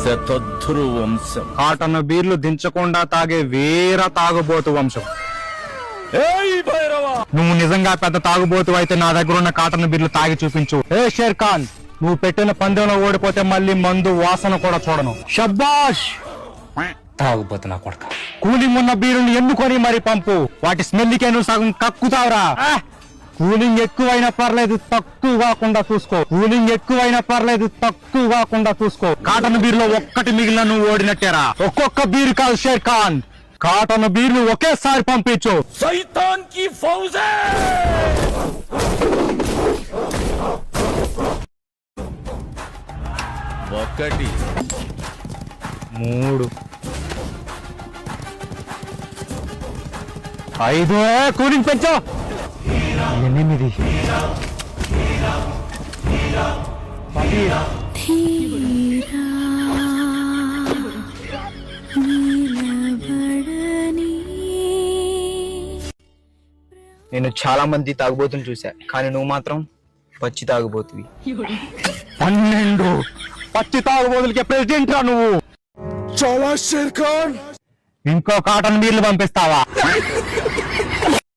శతధృ వంశం. కాటన్ బీర్లు దించకుండా తాగే వీర తాగుబోతు వంశం. ఏయ్ భైరవా, నువ్వు నిజంగా పెద్ద తాగుబోతు అయితే నా దగ్గర ఉన్న కాటన్ బీర్లు తాగి చూపించు. ఏ షేర్ ఖాన్, నువ్వు పెట్టిన పందెంలో ఓడిపోతే మళ్ళీ మందు వాసన కూడా చూడను. షబ్బాష్ తాగుబోతు నా కొడక. కూలింగ్ ఉన్న బీరుని ఎన్నుకొని మరి పంపు. వాటి స్మెల్లికే నువ్వు సగం కక్కుతావురా. కూలింగ్ ఎక్కువైనా పర్లేదు, తక్కువ కాకుండా చూసుకో. కూలింగ్ ఎక్కువైనా పర్లేదు, తక్కువ కాకుండా చూసుకో. కాటన్ బీర్లో ఒక్కటి మిగిలిన నువ్వు ఓడినట్టేరా. ఒక్కొక్క బీరు కాదు షేర్ ఖాన్, కాటన్ బీర్లు ఒకేసారి పంపించు. సైతాన్ కి ఫౌజే. ఒకటి, 3, 5. కూలింగ్ పెంచు. 8, 10. నేను చాలా మంది తాగుబోతుని చూసా, కానీ నువ్వు మాత్రం పచ్చి తాగుబోతువి. 12. పచ్చి తాగుబోతులకి ప్రెసిడెంట్ రా నువ్వు. చాలా షేర్ ఖాన్. ఇంకో కాటన్ బీర్లు పంపిస్తావా?